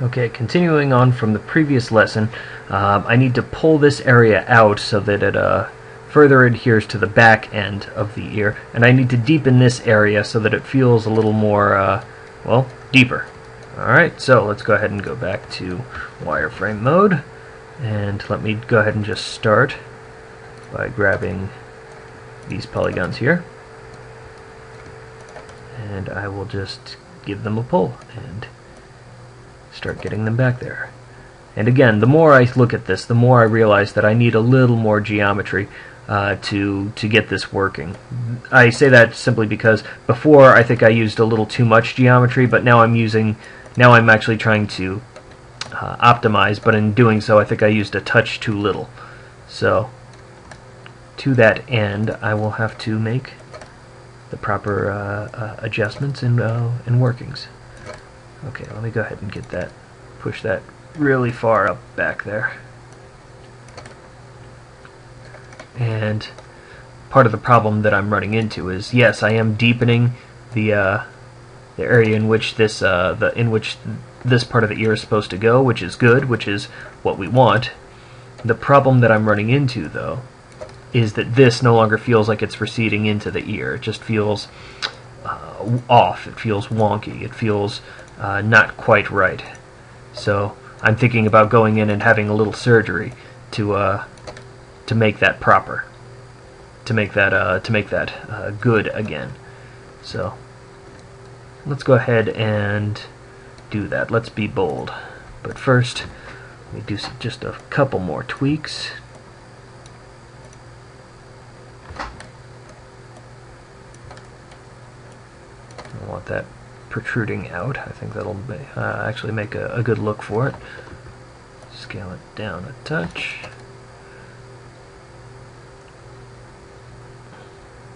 Okay, continuing on from the previous lesson, I need to pull this area out so that it further adheres to the back end of the ear, and I need to deepen this area so that it feels a little more, well, deeper. Alright, so let's go ahead and go back to wireframe mode, and let me go ahead and just start by grabbing these polygons here, and I will just give them a pull and start getting them back there. And again, the more I look at this, the more I realize that I need a little more geometry to get this working. I say that simply because before I think I used a little too much geometry, but now I'm actually trying to optimize, but in doing so I think I used a touch too little. So to that end, I will have to make the proper adjustments and workings. Okay, let me go ahead and get that, push that really far up back there. And part of the problem that I'm running into is, yes, I am deepening the area in which this part of the ear is supposed to go, which is good, which is what we want. The problem that I'm running into, though, is that this no longer feels like it's receding into the ear. It just feels off. It feels wonky. It feels not quite right. So I'm thinking about going in and having a little surgery to make that proper, to make that good again. So let's go ahead and do that. Let's be bold. But first, we do just a couple more tweaks. I want that protruding out. I think that'll actually make a good look for it. Scale it down a touch.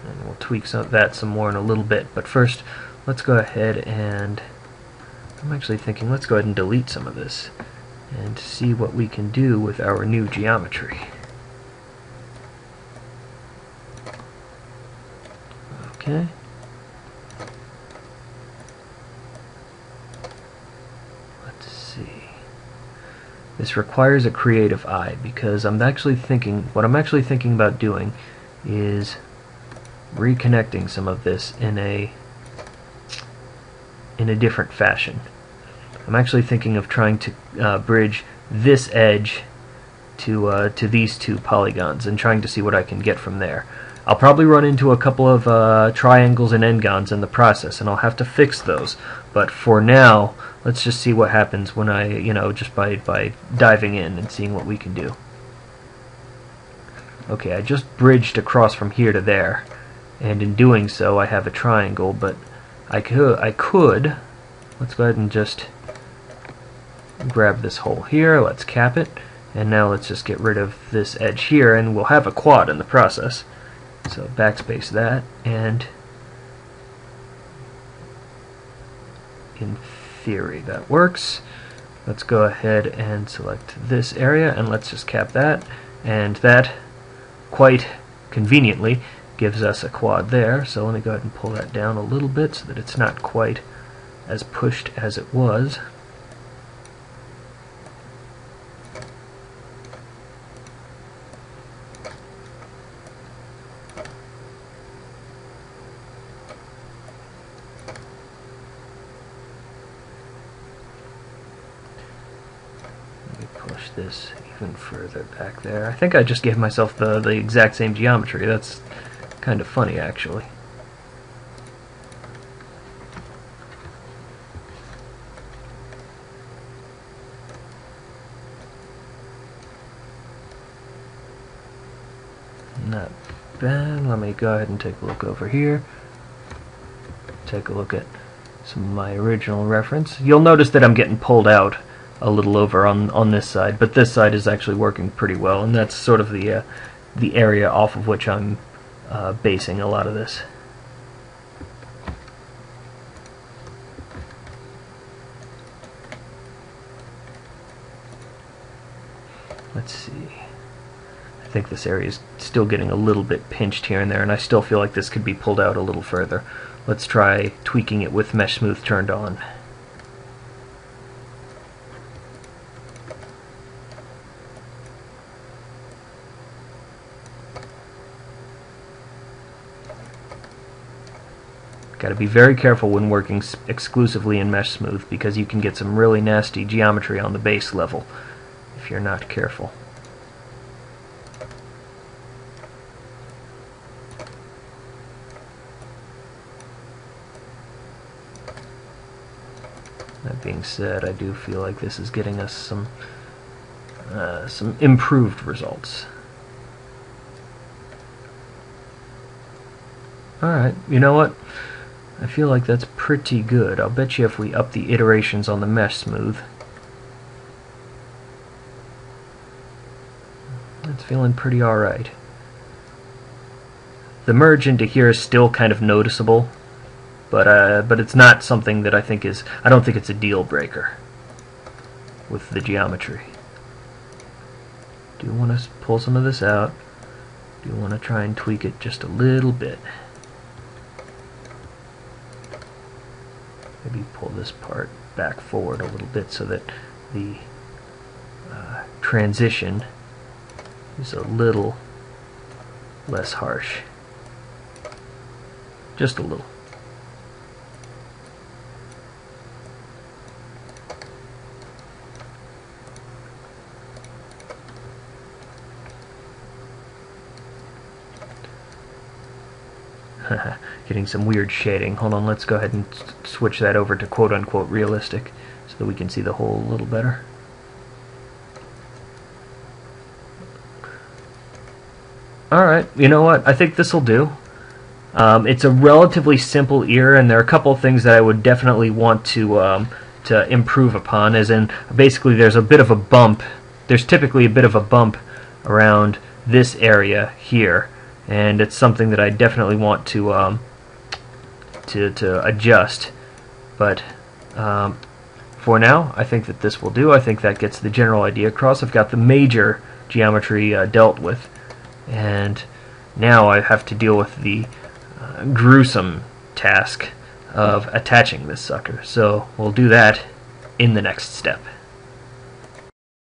And we'll tweak that some more in a little bit. But first, let's go ahead and, I'm actually thinking, let's go ahead and delete some of this and see what we can do with our new geometry. Okay. This requires a creative eye, because what I'm actually thinking about doing is reconnecting some of this in a different fashion. I'm actually thinking of trying to bridge this edge to these two polygons and trying to see what I can get from there. I'll probably run into a couple of triangles and n-gons in the process, and I'll have to fix those. But for now, let's just see what happens when I, just by diving in and seeing what we can do. Okay, I just bridged across from here to there, and in doing so I have a triangle, but I could, let's go ahead and just grab this hole here, let's cap it, and now let's just get rid of this edge here, and we'll have a quad in the process. So backspace that, and in theory that works. Let's go ahead and select this area, and let's just cap that, and that quite conveniently gives us a quad there. So let me go ahead and pull that down a little bit so that it's not quite as pushed as it was. Push this even further back there. I think I just gave myself the exact same geometry. That's kind of funny, actually. Not bad. Let me go ahead and take a look over here. Take a look at some of my original reference. You'll notice that I'm getting pulled out a little over on this side, but this side is actually working pretty well, and that's sort of the area off of which I'm basing a lot of this. Let's see. I think this area is still getting a little bit pinched here and there, and I still feel like this could be pulled out a little further. Let's try tweaking it with Mesh Smooth turned on. Got to be very careful when working exclusively in mesh smooth, because you can get some really nasty geometry on the base level if you're not careful. That being said, I do feel like this is getting us some improved results. Alright, you know what? I feel like that's pretty good. I'll bet you if we up the iterations on the mesh smooth, it's feeling pretty alright. The merge into here is still kind of noticeable, but it's not something that I don't think it's a deal breaker with the geometry. Do want to pull some of this out. Do want to try and tweak it just a little bit. Maybe pull this part back forward a little bit so that the transition is a little less harsh. Just a little. Getting some weird shading. Hold on, let's go ahead and switch that over to quote-unquote realistic so that we can see the hole a little better. Alright, you know what? I think this will do. It's a relatively simple ear, and there are a couple of things that I would definitely want to improve upon, as in basically there's a bit of a bump. There's typically a bit of a bump around this area here, and it's something that I definitely want to adjust. But for now, I think that this will do. I think that gets the general idea across. I've got the major geometry dealt with, and now I have to deal with the gruesome task of attaching this sucker. So we'll do that in the next step.